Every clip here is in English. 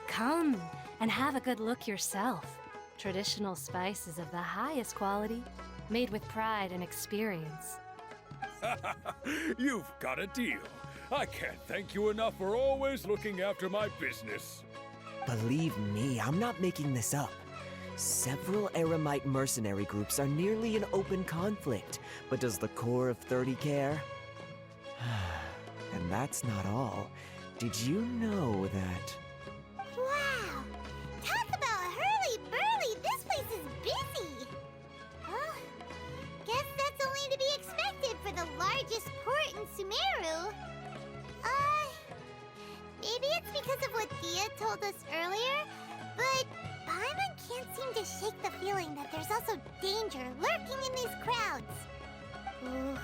Come and have a good look yourself. Traditional spices of the highest quality, made with pride and experience. You've got a deal. I can't thank you enough for always looking after my business. Believe me, I'm not making this up. Several Eremite mercenary groups are nearly in open conflict, but does the core of 30 care? And that's not all. Did you know that... Wow! Talk about hurly-burly! This place is busy! Well, guess that's only to be expected for the largest port in Sumeru. Maybe it's because of what Thea told us earlier, but Paimon can't seem to shake the feeling that there's also danger lurking in these crowds. Ooh.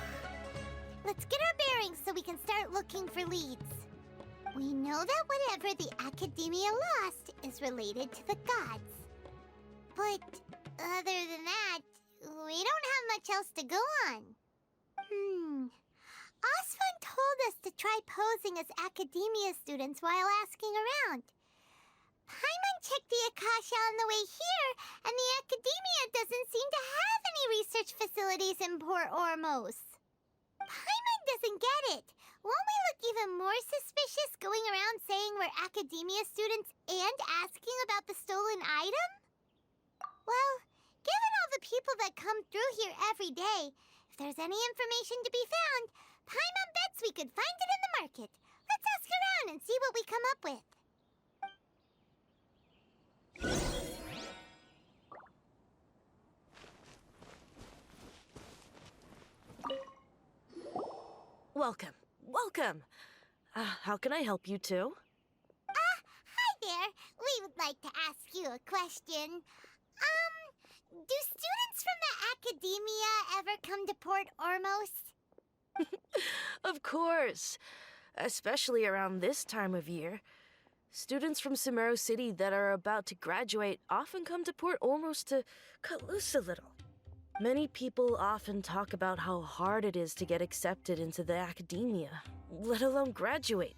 Let's get our bearings so we can start looking for leads. We know that whatever the Academia lost is related to the gods. But other than that, we don't have much else to go on. Osfun told us to try posing as Academia students while asking around. Paimon checked the Akasha on the way here, and the Academia doesn't seem to have any research facilities in Port Ormos. Paimon doesn't get it. Won't we look even more suspicious going around saying we're Academia students and asking about the stolen item? Well, given all the people that come through here every day, if there's any information to be found, Paimon bets we could find it in the market. Let's ask around and see what we come up with. Welcome. Welcome. How can I help you two? Hi there. We would like to ask you a question. Do students from the Academia ever come to Port Ormos? Of course. Especially around this time of year. Students from Sumeru City that are about to graduate often come to Port Ormos to cut loose a little. Many people often talk about how hard it is to get accepted into the Academia, let alone graduate.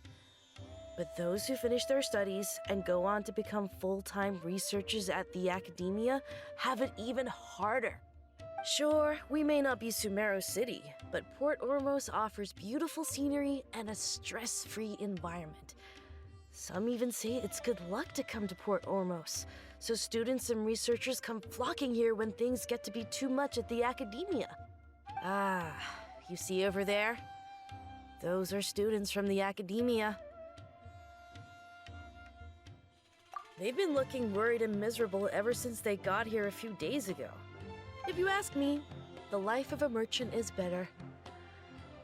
But those who finish their studies and go on to become full-time researchers at the Academia have it even harder. Sure, we may not be Sumeru City, but Port Ormos offers beautiful scenery and a stress-free environment. Some even say it's good luck to come to Port Ormos, so students and researchers come flocking here when things get to be too much at the Academia. Ah, you see over there? Those are students from the Academia. They've been looking worried and miserable ever since they got here a few days ago. If you ask me, the life of a merchant is better.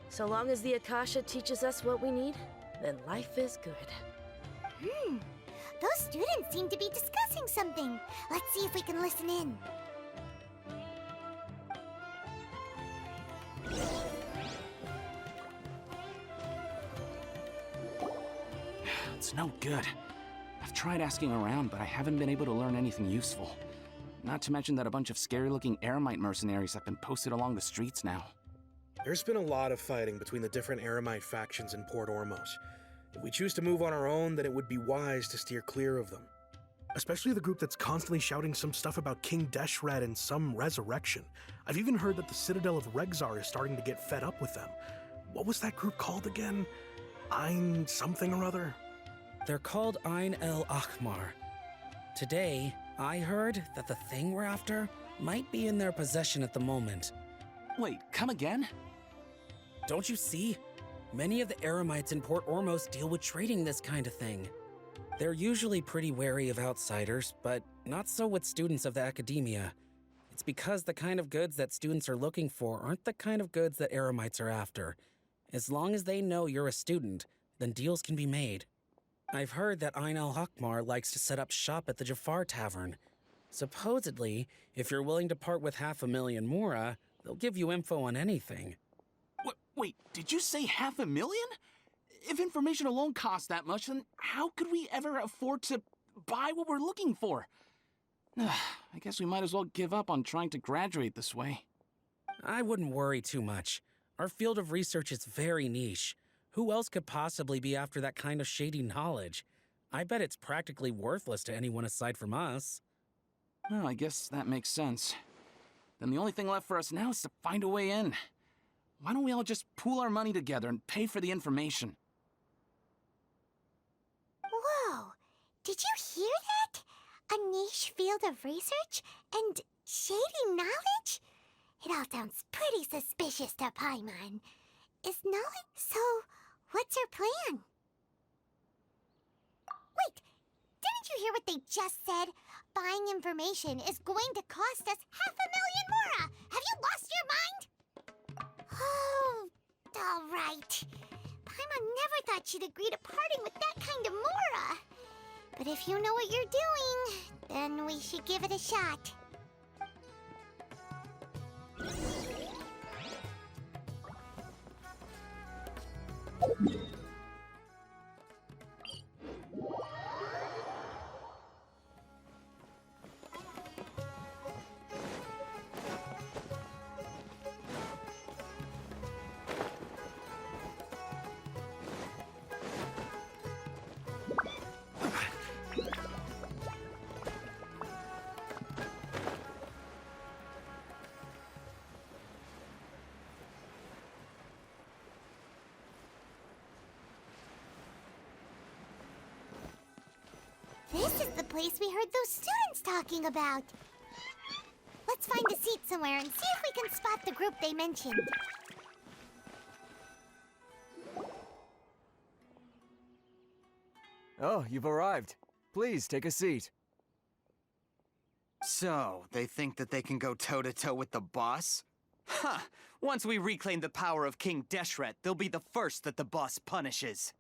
So long as the Akasha teaches us what we need, then life is good. Those students seem to be discussing something. Let's see if we can listen in. It's no good. I've tried asking around, but I haven't been able to learn anything useful. Not to mention that a bunch of scary-looking Eremite mercenaries have been posted along the streets now. There's been a lot of fighting between the different Eremite factions in Port Ormos. If we choose to move on our own, then it would be wise to steer clear of them. Especially the group that's constantly shouting some stuff about King Deshret and some resurrection. I've even heard that the Citadel of Regzar is starting to get fed up with them. What was that group called again? Ein something or other? They're called Ein El Akhmar. Today, I heard that the thing we're after might be in their possession at the moment. Wait, come again? Don't you see? Many of the Eremites in Port Ormos deal with trading this kind of thing. They're usually pretty wary of outsiders, but not so with students of the Academia. It's because the kind of goods that students are looking for aren't the kind of goods that Eremites are after. As long as they know you're a student, then deals can be made. I've heard that Ein El Akhmar likes to set up shop at the Jafar Tavern. Supposedly, if you're willing to part with 500,000 Mora, they'll give you info on anything. Wait, did you say 500,000? If information alone costs that much, then how could we ever afford to buy what we're looking for? I guess we might as well give up on trying to graduate this way. I wouldn't worry too much. Our field of research is very niche. Who else could possibly be after that kind of shady knowledge? I bet it's practically worthless to anyone aside from us. Well, I guess that makes sense. Then the only thing left for us now is to find a way in. Why don't we all just pool our money together and pay for the information? Whoa! Did you hear that? A niche field of research and shady knowledge? It all sounds pretty suspicious to Paimon. Is knowledge so? What's our plan? Wait, didn't you hear what they just said? Buying information is going to cost us 500,000 mora! Have you lost your mind? Oh, all right. Paimon never thought she'd agree to parting with that kind of mora. But if you know what you're doing, then we should give it a shot. This is the place we heard those students talking about. Let's find a seat somewhere and see if we can spot the group they mentioned. Oh, you've arrived. Please, take a seat. So, they think that they can go toe-to-toe with the boss? Ha! Once we reclaim the power of King Deshret, they'll be the first that the boss punishes.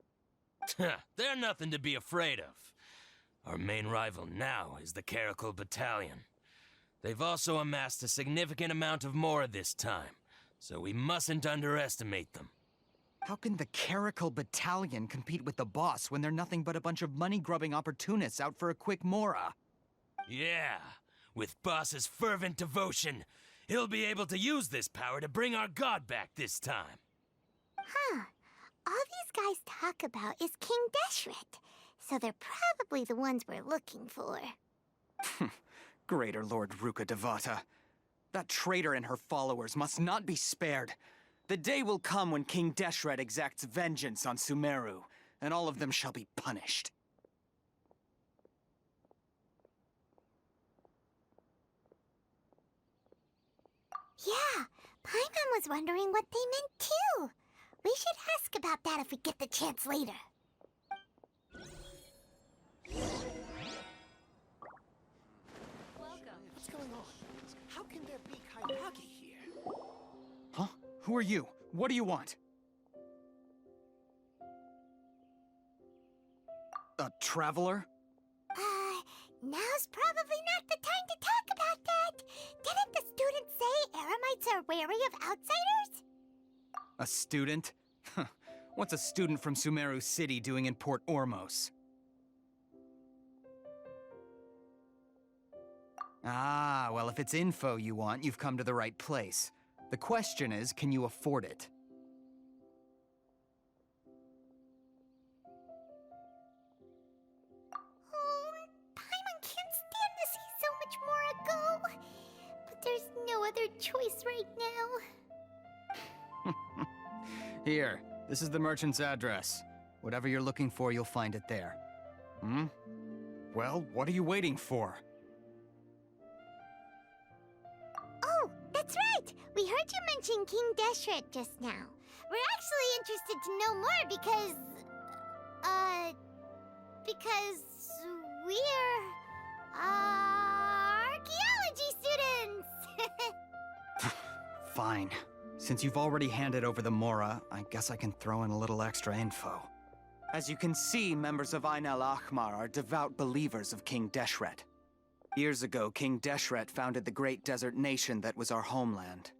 They're nothing to be afraid of. Our main rival now is the Caracal Battalion. They've also amassed a significant amount of mora this time, so we mustn't underestimate them. How can the Caracal Battalion compete with the boss when they're nothing but a bunch of money-grubbing opportunists out for a quick mora? Yeah, with boss's fervent devotion, he'll be able to use this power to bring our god back this time. Huh. All these guys talk about is King Deshret, so they're probably the ones we're looking for. Greater Lord Ruka Devata. That traitor and her followers must not be spared. The day will come when King Deshret exacts vengeance on Sumeru, and all of them shall be punished. Yeah, Paimon was wondering what they meant too. We should ask about that if we get the chance later. What's going on? How can there be Kairagi here? Huh? Who are you? What do you want? A traveler? Now's probably not the time to talk about that. Didn't the students say Eremites are wary of outsiders? A student? What's a student from Sumeru City doing in Port Ormos? Ah, well, if it's info you want, you've come to the right place. The question is, can you afford it? Oh, Paimon can't stand to see so much more go. But there's no other choice right now. Here, this is the merchant's address. Whatever you're looking for, you'll find it there. Hmm? Well, what are you waiting for? Oh, that's right! We heard you mention King Deshret just now. We're actually interested to know more because we're, archaeology students! Fine. Since you've already handed over the Mora, I guess I can throw in a little extra info. As you can see, members of Ain al-Ahmar are devout believers of King Deshret. Years ago, King Deshret founded the great desert nation that was our homeland.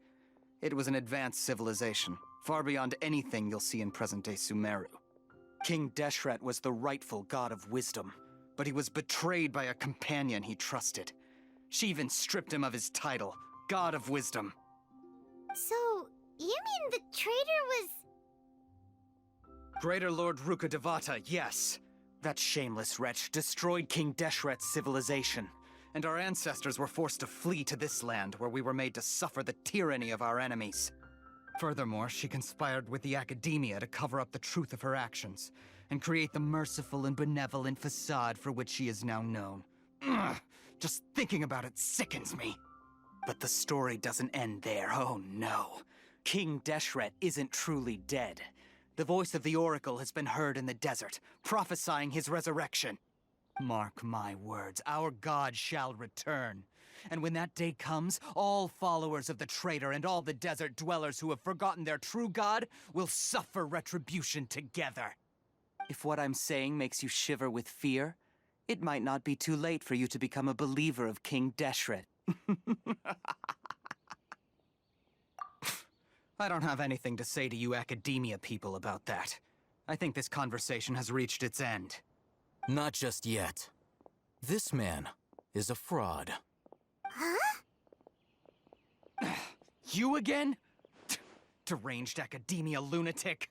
It was an advanced civilization, far beyond anything you'll see in present-day Sumeru. King Deshret was the rightful god of wisdom, but he was betrayed by a companion he trusted. She even stripped him of his title, God of Wisdom. So, you mean the traitor was... Greater Lord Rukkhadevata, yes. That shameless wretch destroyed King Deshret's civilization, and our ancestors were forced to flee to this land where we were made to suffer the tyranny of our enemies. Furthermore, she conspired with the Academia to cover up the truth of her actions, and create the merciful and benevolent facade for which she is now known. Ugh, just thinking about it sickens me. But the story doesn't end there, oh no. King Deshret isn't truly dead. The voice of the Oracle has been heard in the desert, prophesying his resurrection. Mark my words, our god shall return. And when that day comes, all followers of the traitor and all the desert dwellers who have forgotten their true god will suffer retribution together. If what I'm saying makes you shiver with fear, it might not be too late for you to become a believer of King Deshret. I don't have anything to say to you Academia people about that. I think this conversation has reached its end. Not just yet. This man is a fraud. Huh? You again? Deranged Academia lunatic.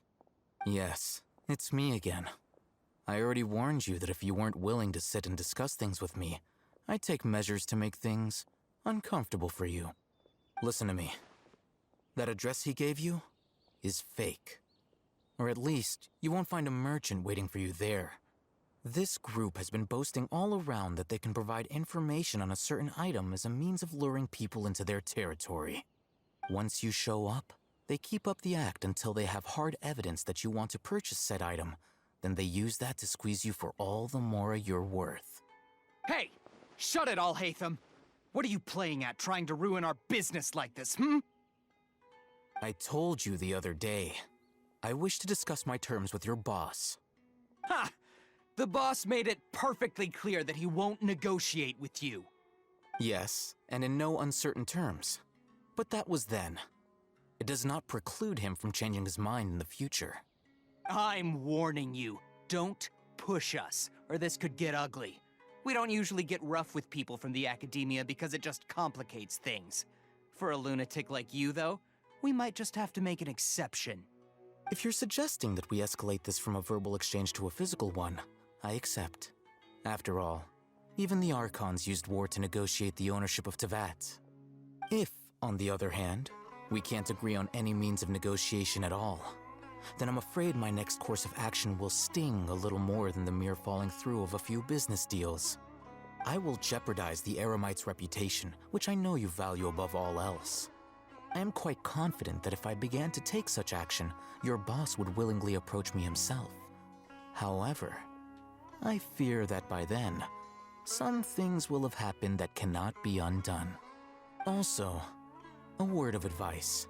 Yes, it's me again. I already warned you that if you weren't willing to sit and discuss things with me, I'd take measures to make things uncomfortable for you. Listen to me. That address he gave you is fake. Or at least, you won't find a merchant waiting for you there. This group has been boasting all around that they can provide information on a certain item as a means of luring people into their territory. Once you show up, they keep up the act until they have hard evidence that you want to purchase said item. Then they use that to squeeze you for all the more you're worth. Hey! Shut it all, Hatham! What are you playing at, trying to ruin our business like this, I told you the other day. I wish to discuss my terms with your boss. Ha! The boss made it perfectly clear that he won't negotiate with you. Yes, and in no uncertain terms. But that was then. It does not preclude him from changing his mind in the future. I'm warning you, don't push us, or this could get ugly. We don't usually get rough with people from the Academia because it just complicates things. For a lunatic like you, though, we might just have to make an exception. If you're suggesting that we escalate this from a verbal exchange to a physical one, I accept. After all, even the Archons used war to negotiate the ownership of Tevat. If, on the other hand, we can't agree on any means of negotiation at all, then I'm afraid my next course of action will sting a little more than the mere falling through of a few business deals. I will jeopardize the Eremite's reputation, which I know you value above all else. I am quite confident that if I began to take such action, your boss would willingly approach me himself. However, I fear that by then, some things will have happened that cannot be undone. Also, a word of advice.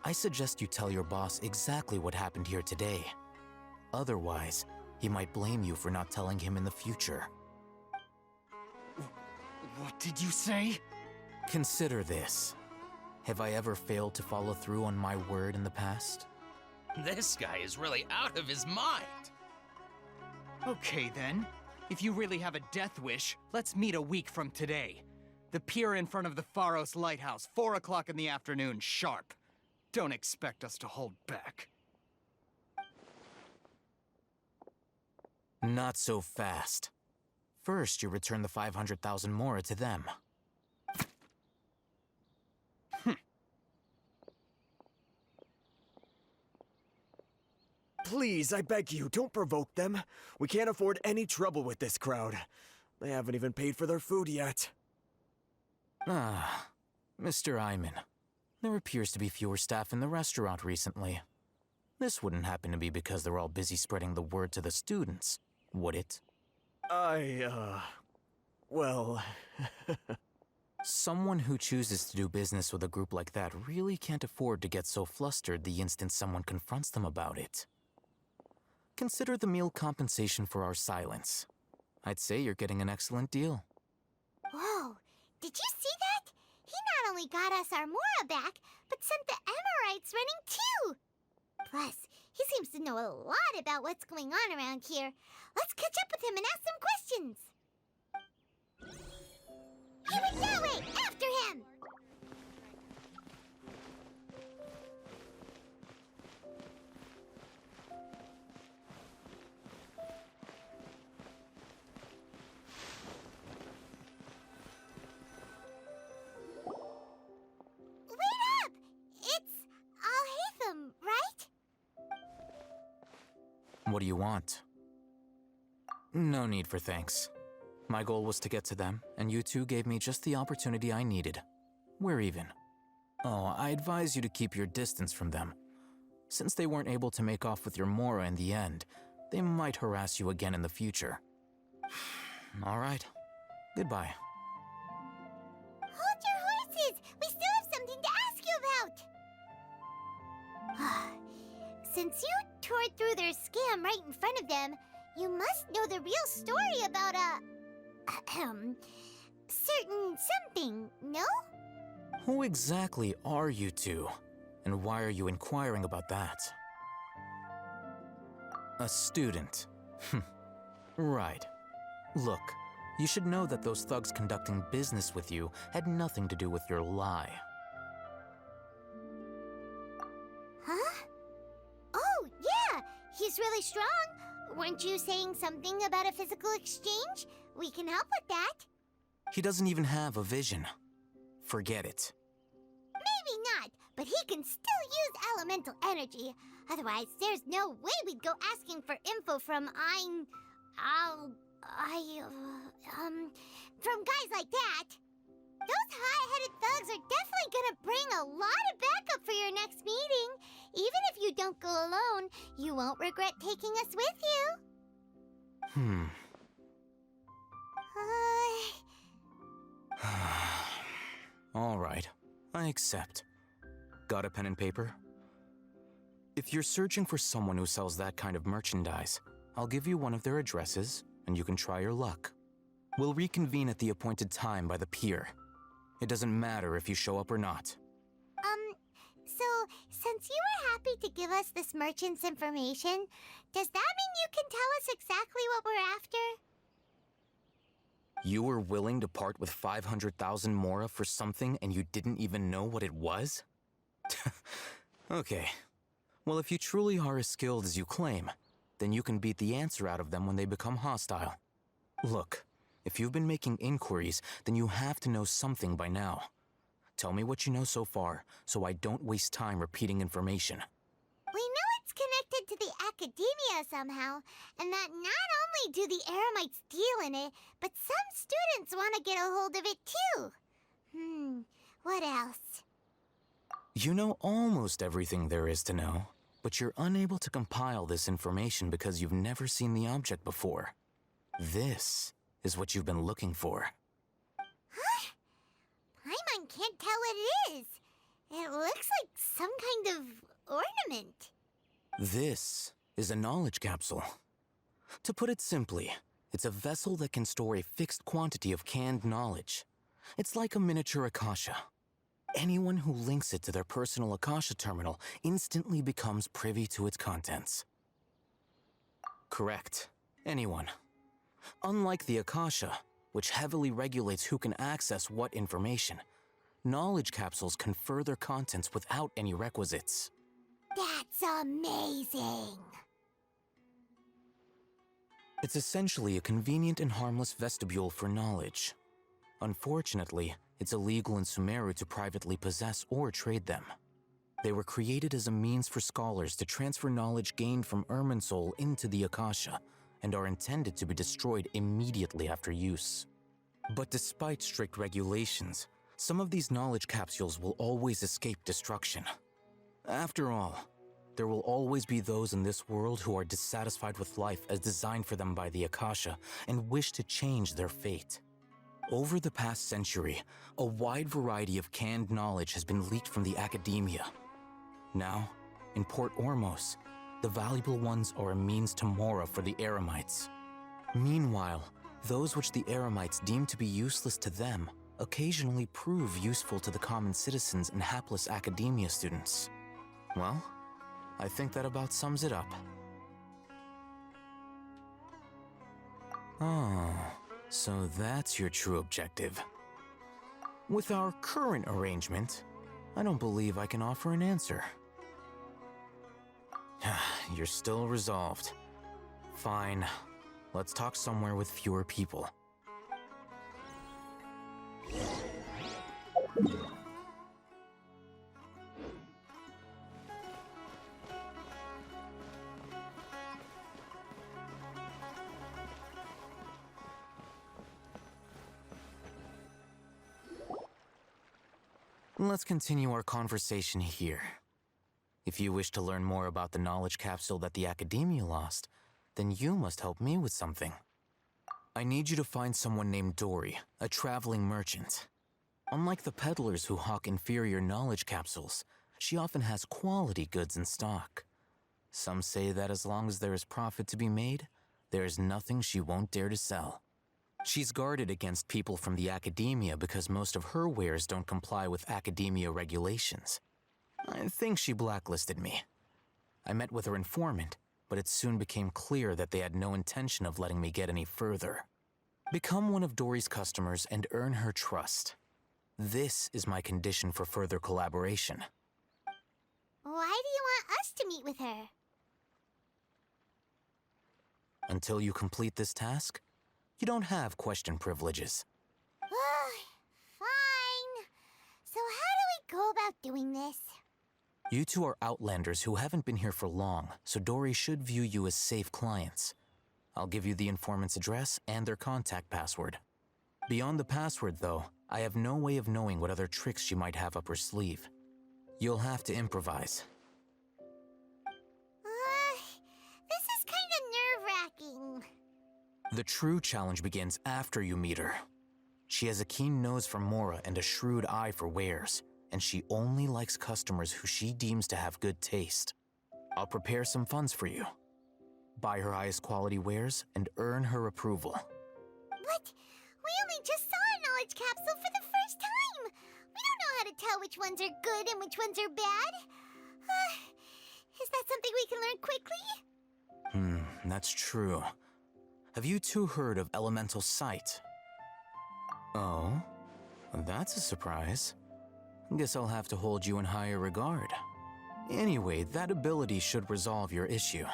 I suggest you tell your boss exactly what happened here today. Otherwise, he might blame you for not telling him in the future. What did you say? Consider this. Have I ever failed to follow through on my word in the past? This guy is really out of his mind. Okay then. If you really have a death wish, let's meet a week from today. The pier in front of the Pharos Lighthouse, 4 o'clock in the afternoon, sharp. Don't expect us to hold back. Not so fast. First, you return the 500,000 mora to them. Please, I beg you, don't provoke them. We can't afford any trouble with this crowd. They haven't even paid for their food yet. Ah, Mr. Iman. There appears to be fewer staff in the restaurant recently. This wouldn't happen to be because they're all busy spreading the word to the students, would it? Well... Someone who chooses to do business with a group like that really can't afford to get so flustered the instant someone confronts them about it. Consider the meal compensation for our silence. I'd say you're getting an excellent deal. Whoa, did you see that? He not only got us our Mora back, but sent the Emirites running too! Plus, he seems to know a lot about what's going on around here. Let's catch up with him and ask some questions. He went that way! After him! Wait up! It's Al-Haytham, right? What do you want? No need for thanks. My goal was to get to them, and you two gave me just the opportunity I needed. We're even. Oh, I advise you to keep your distance from them. Since they weren't able to make off with your Mora in the end, they might harass you again in the future. All right. Goodbye. Hold your horses! We still have something to ask you about! Since you tore through their scam right in front of them, you must know the real story about certain something, no? Who exactly are you two? And why are you inquiring about that? A student. Right. Look, you should know that those thugs conducting business with you had nothing to do with your lie. Huh? Oh, yeah! He's really strong! Weren't you saying something about a physical exchange? We can help with that. He doesn't even have a vision. Forget it. Maybe not, but he can still use elemental energy. Otherwise, there's no way we'd go asking for info from from guys like that. Those high-headed thugs are definitely gonna bring a lot of backup for your next meeting. Even if you don't go alone, you won't regret taking us with you. All right, I accept. Got a pen and paper? If you're searching for someone who sells that kind of merchandise, I'll give you one of their addresses, and you can try your luck. We'll reconvene at the appointed time by the pier. It doesn't matter if you show up or not. So, since you were happy to give us this merchant's information, does that mean you can tell us exactly what we're after? You were willing to part with 500,000 Mora for something and you didn't even know what it was? Okay. Well, if you truly are as skilled as you claim, then you can beat the answer out of them when they become hostile. Look, if you've been making inquiries, then you have to know something by now. Tell me what you know so far, so I don't waste time repeating information. We know it's connected to the academia somehow, and that not only do the Eremites deal in it, but some students want to get a hold of it too. What else? You know almost everything there is to know, but you're unable to compile this information because you've never seen the object before. This is what you've been looking for. Huh? Paimon can't tell what it is. It looks like some kind of ornament. This is a knowledge capsule. To put it simply, it's a vessel that can store a fixed quantity of canned knowledge. It's like a miniature Akasha. Anyone who links it to their personal Akasha terminal instantly becomes privy to its contents. Correct. Anyone. Unlike the Akasha, which heavily regulates who can access what information, knowledge capsules confer their contents without any requisites. That's amazing! It's essentially a convenient and harmless vestibule for knowledge. Unfortunately, it's illegal in Sumeru to privately possess or trade them. They were created as a means for scholars to transfer knowledge gained from Irminsul into the Akasha, and are intended to be destroyed immediately after use. But despite strict regulations, some of these knowledge capsules will always escape destruction. After all, there will always be those in this world who are dissatisfied with life as designed for them by the Akasha and wish to change their fate. Over the past century, a wide variety of canned knowledge has been leaked from the academia. Now, in Port Ormos, the valuable ones are a means to Mora for the Eremites. Meanwhile, those which the Eremites deem to be useless to them occasionally prove useful to the common citizens and hapless academia students. Well, I think that about sums it up. Oh, so that's your true objective. With our current arrangement, I don't believe I can offer an answer. You're still resolved. Fine. Let's talk somewhere with fewer people. Let's continue our conversation here. If you wish to learn more about the knowledge capsule that the Academia lost, then you must help me with something. I need you to find someone named Dory, a traveling merchant. Unlike the peddlers who hawk inferior knowledge capsules, she often has quality goods in stock. Some say that as long as there is profit to be made, there is nothing she won't dare to sell. She's guarded against people from the Academia because most of her wares don't comply with Academia regulations. I think she blacklisted me. I met with her informant, but it soon became clear that they had no intention of letting me get any further. Become one of Dory's customers and earn her trust. This is my condition for further collaboration. Why do you want us to meet with her? Until you complete this task, you don't have question privileges. Fine. So how do we go about doing this? You two are outlanders who haven't been here for long, so Dory should view you as safe clients. I'll give you the informant's address and their contact password. Beyond the password, though, I have no way of knowing what other tricks she might have up her sleeve. You'll have to improvise. This is kind of nerve-wracking. The true challenge begins after you meet her. She has a keen nose for Mora and a shrewd eye for wares, and she only likes customers who she deems to have good taste. I'll prepare some funds for you. Buy her highest quality wares and earn her approval. But we only just saw a knowledge capsule for the first time. We don't know how to tell which ones are good and which ones are bad. Is that something we can learn quickly? That's true. Have you two heard of elemental sight? Oh, that's a surprise. Guess I'll have to hold you in higher regard. Anyway, that ability should resolve your issue.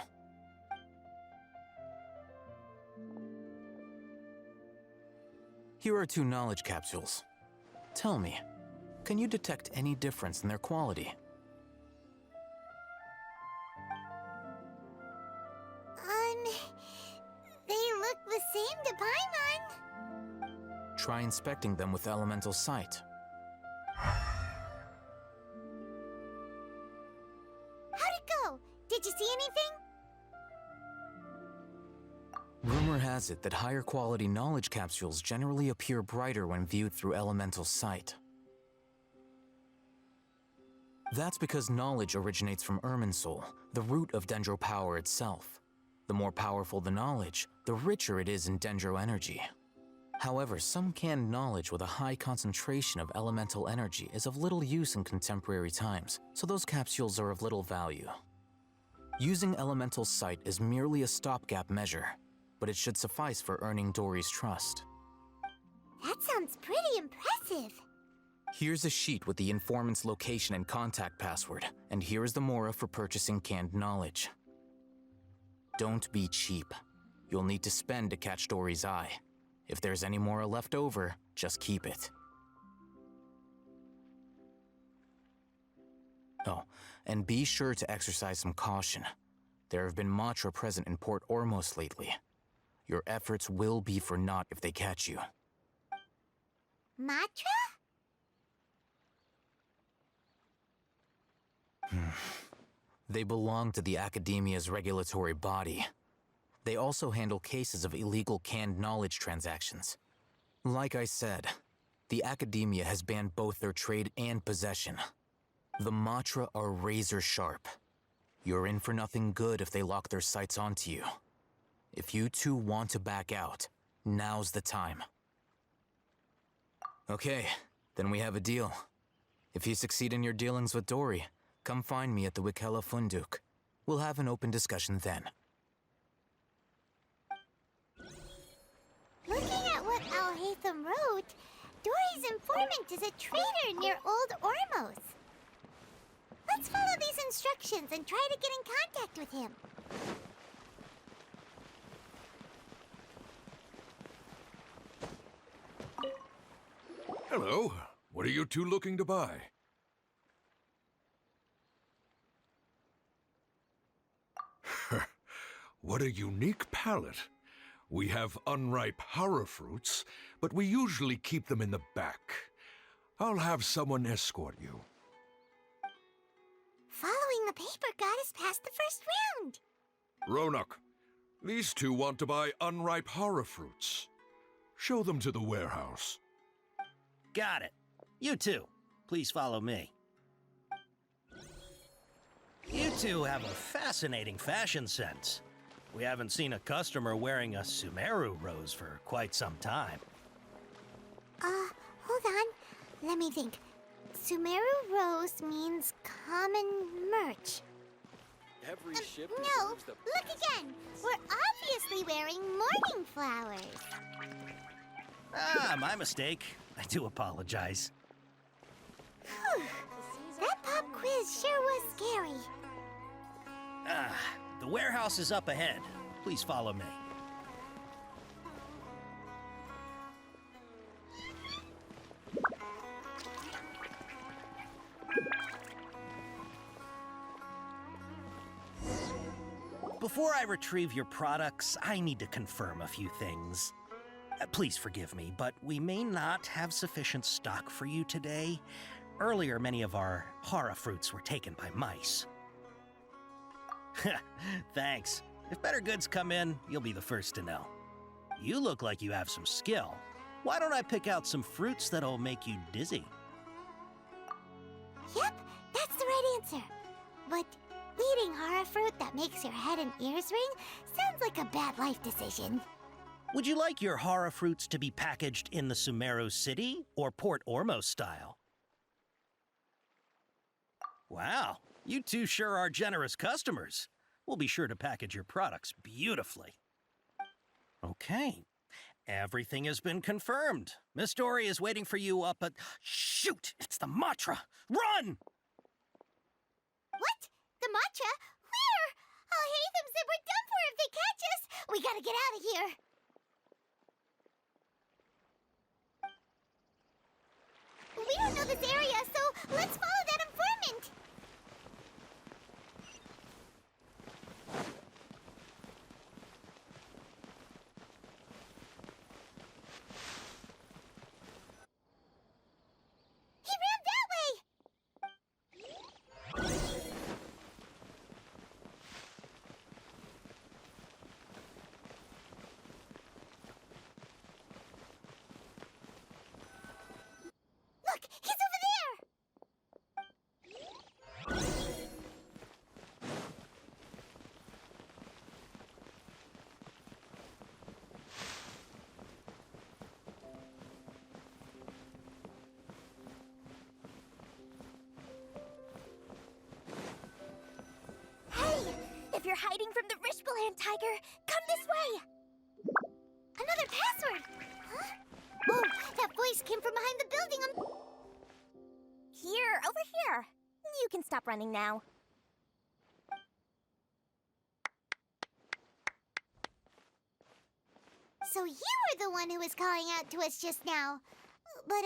Here are 2 knowledge capsules. Tell me, can you detect any difference in their quality? They look the same to Paimon. Try inspecting them with elemental sight. How'd it go? Did you see anything? Rumor has it that higher quality knowledge capsules generally appear brighter when viewed through elemental sight. That's because knowledge originates from Irminsul, the root of Dendro power itself. The more powerful the knowledge, the richer it is in Dendro energy. However, some canned knowledge with a high concentration of elemental energy is of little use in contemporary times, so those capsules are of little value. Using elemental sight is merely a stopgap measure, but it should suffice for earning Dory's trust. That sounds pretty impressive. Here's a sheet with the informant's location and contact password, and here is the Mora for purchasing canned knowledge. Don't be cheap. You'll need to spend to catch Dory's eye. If there's any Mora left over, just keep it. Oh, and be sure to exercise some caution. There have been Matra present in Port Ormos lately. Your efforts will be for naught if they catch you. Matra? They belong to the Academia's regulatory body. They also handle cases of illegal canned knowledge transactions. Like I said, the Academia has banned both their trade and possession. The Matra are razor sharp. You're in for nothing good if they lock their sights onto you. If you two want to back out, now's the time. Okay, then we have a deal. If you succeed in your dealings with Dory, come find me at the Wikela Funduk. We'll have an open discussion then. Looking at what Al-Haytham wrote, Dory's informant is a traitor near Old Ormos. Let's follow these instructions and try to get in contact with him. Hello. What are you two looking to buy? What a unique palette. We have unripe horror fruits, but we usually keep them in the back. I'll have someone escort you. Following the paper got us past the first round. Ronak, these two want to buy unripe horror fruits. Show them to the warehouse. Got it. You two, please follow me. You two have a fascinating fashion sense. We haven't seen a customer wearing a Sumeru rose for quite some time. Hold on. Let me think. Sumeru rose means common merch. Every ship No, look again. We're obviously wearing morning flowers. Ah, my mistake. I do apologize. Whew. That pop quiz sure was scary. Ah, the warehouse is up ahead. Please follow me. Before I retrieve your products, I need to confirm a few things. Please forgive me, but we may not have sufficient stock for you today. Earlier, many of our hara fruits were taken by mice. Thanks. If better goods come in, you'll be the first to know. You look like you have some skill. Why don't I pick out some fruits that'll make you dizzy? Yep, that's the right answer. But eating hara fruit that makes your head and ears ring sounds like a bad life decision. Would you like your hara fruits to be packaged in the Sumeru City or Port Ormos style? Wow, you two sure are generous customers. We'll be sure to package your products beautifully. Okay, everything has been confirmed. Miss Dory is waiting for you up at... Shoot, it's the Matra! Run! What? The matcha? Where? Al-Haytham said we're done for if they catch us. We gotta get out of here. We don't know this area, so let's follow that informant. He ran that way. Look, he's over there! Hey! If you're hiding from the Rishbaland tiger, come this way! Another password! Huh? Oh, that voice came from behind the building. Here, over here. You can stop running now. So you were the one who was calling out to us just now. But,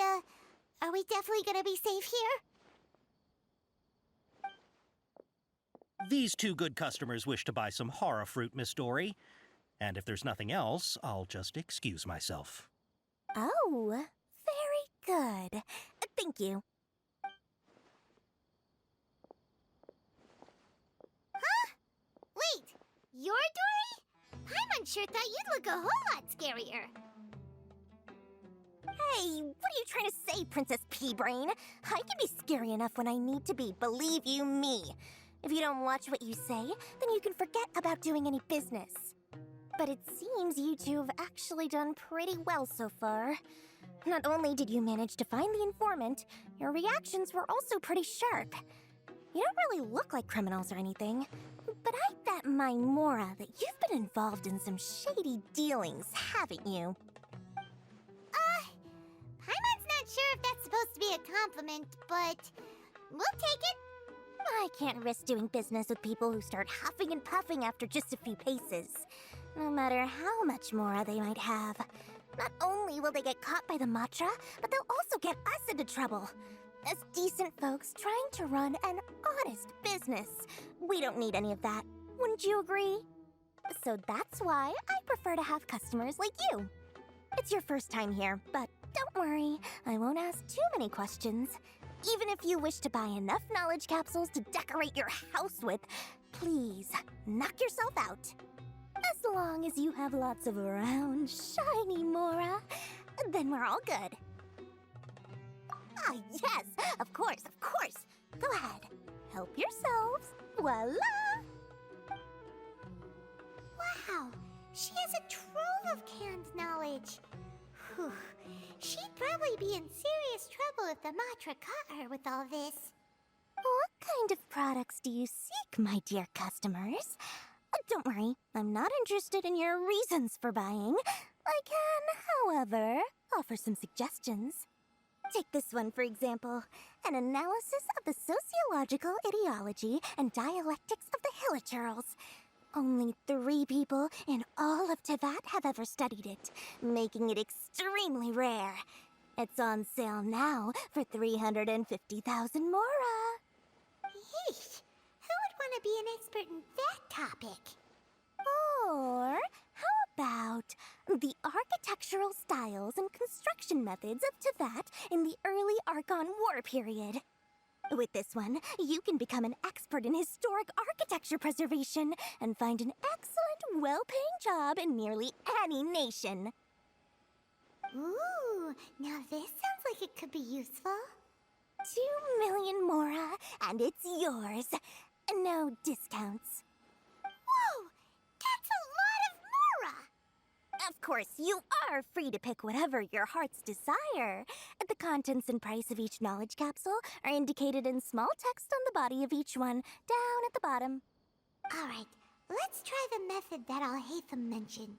are we definitely gonna be safe here? These two good customers wish to buy some hara fruit, Miss Dory. And if there's nothing else, I'll just excuse myself. Oh, very good. Thank you. Huh? Wait, you're Dory? Paimon sure thought you'd look a whole lot scarier. Hey, what are you trying to say, Princess Pea-Brain? I can be scary enough when I need to be, believe you me. If you don't watch what you say, then you can forget about doing any business. But it seems you two have actually done pretty well so far. Not only did you manage to find the informant, your reactions were also pretty sharp. You don't really look like criminals or anything, But I bet my Mora that you've been involved in some shady dealings, haven't you? Paimon's not sure if that's supposed to be a compliment, but we'll take it. I can't risk doing business with people who start huffing and puffing after just a few paces. No matter how much Mora they might have. Not only will they get caught by the Matra, but they'll also get us into trouble. As decent folks trying to run an honest business. We don't need any of that. Wouldn't you agree? So that's why I prefer to have customers like you. It's your first time here, but don't worry, I won't ask too many questions. Even if you wish to buy enough knowledge capsules to decorate your house with, please, knock yourself out. As long as you have lots of round, shiny Mora, then we're all good. Ah, yes, of course, of course. Go ahead, help yourselves. Voila! Wow, she has a trove of canned knowledge. Whew. She'd probably be in serious trouble if the Matra caught her with all this. What kind of products do you seek, my dear customers? Don't worry, I'm not interested in your reasons for buying. I can, however, offer some suggestions. Take this one, for example. An analysis of the sociological ideology and dialectics of the Hilichurls. Only 3 people in all of Teyvat have ever studied it, making it extremely rare. It's on sale now for 350,000 Mora. Yeesh! Who would want to be an expert in that topic? Or how about the architectural styles and construction methods of Teyvat in the early Archon War period? With this one, you can become an expert in historic architecture preservation and find an excellent, well-paying job in nearly any nation. Ooh, now this sounds like it could be useful. 2 million Mora, and it's yours. No discounts. Whoa! That's a lot of Mora! Of course, you are free to pick whatever your heart's desire. The contents and price of each knowledge capsule are indicated in small text on the body of each one, down at the bottom. Alright, let's try the method that Alhaitham mentioned.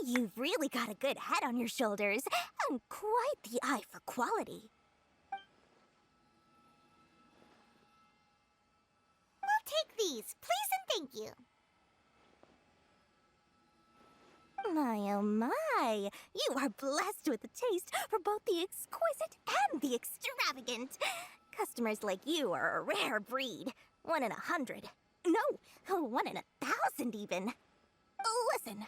You've really got a good head on your shoulders, and quite the eye for quality. We'll take these, please and thank you. My, oh my, you are blessed with a taste for both the exquisite and the extravagant. Customers like you are a rare breed, 1 in 100. No, 1 in 1,000 even. Listen.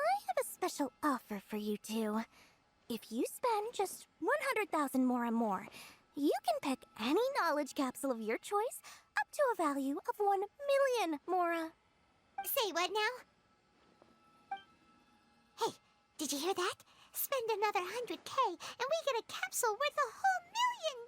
I have a special offer for you two. If you spend just 100,000 more, you can pick any knowledge capsule of your choice up to a value of 1 million Mora. Say what now? Hey, did you hear that? Spend another 100K and we get a capsule worth a whole million!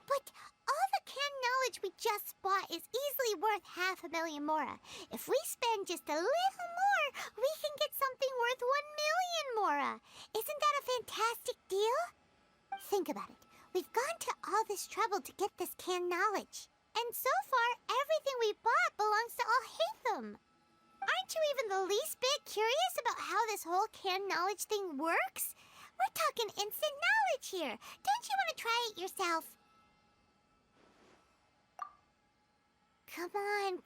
But all the canned knowledge we just bought is easily worth 500,000 Mora. If we spend just a little more, we can get something worth 1 million Mora. Isn't that a fantastic deal? Think about it. We've gone to all this trouble to get this canned knowledge. And so far, everything we bought belongs to Alhaitham. Aren't you even the least bit curious about how this whole canned knowledge thing works? We're talking instant knowledge here. Don't you want to try it yourself? Come on.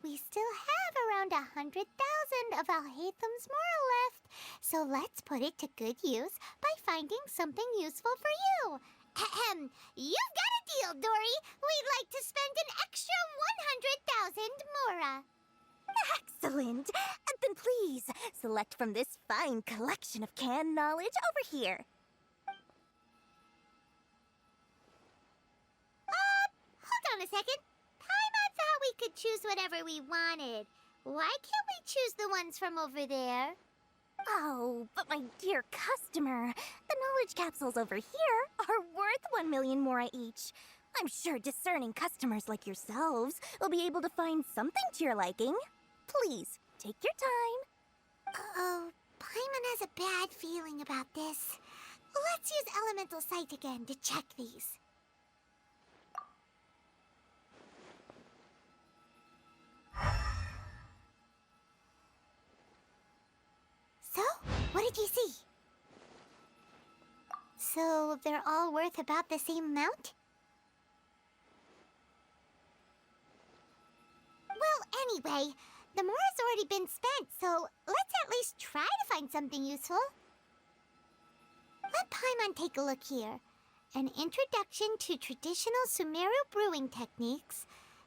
We still have around 100,000 of Alhaitham's Mora left. So let's put it to good use by finding something useful for you. Ahem. You've got a deal, Dory. We'd like to spend an extra 100,000 Mora. Excellent. Then please, select from this fine collection of canned knowledge over here. Hold on a second. I thought we could choose whatever we wanted. Why can't we choose the ones from over there? Oh, but my dear customer, the knowledge capsules over here are worth 1 million mora each. I'm sure discerning customers like yourselves will be able to find something to your liking. Please, take your time. Uh-oh, Paimon has a bad feeling about this. Let's use Elemental Sight again to check these. So, what did you see? So, they're all worth about the same amount? Well, anyway, the mora's already been spent, so let's at least try to find something useful. Let Paimon take a look here. An introduction to traditional Sumeru brewing techniques,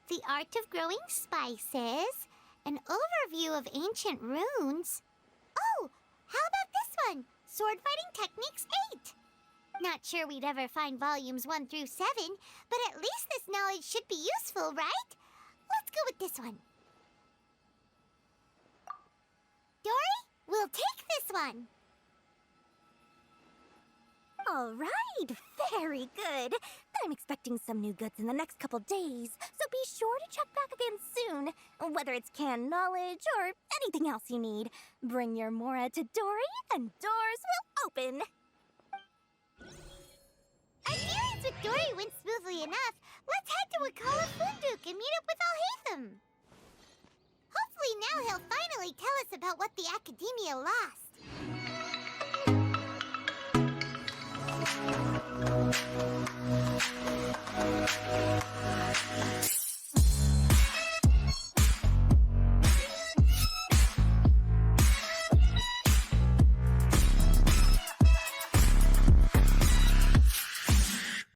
the art of growing spices, an overview of ancient runes. Oh, how about this one? Sword Fighting Techniques 8. Not sure we'd ever find volumes 1 through 7, but at least this knowledge should be useful, right? Let's go with this one. Dory, we'll take this one. All right, very good. I'm expecting some new goods in the next couple days, so be sure to check back again soon. Whether it's canned knowledge or anything else you need, bring your mora to Dory and doors will open. Our dealings with Dory went smoothly enough. Let's head to Wakala Funduk and meet up with Alhaitham. Hopefully now he'll finally tell us about what the Academia lost.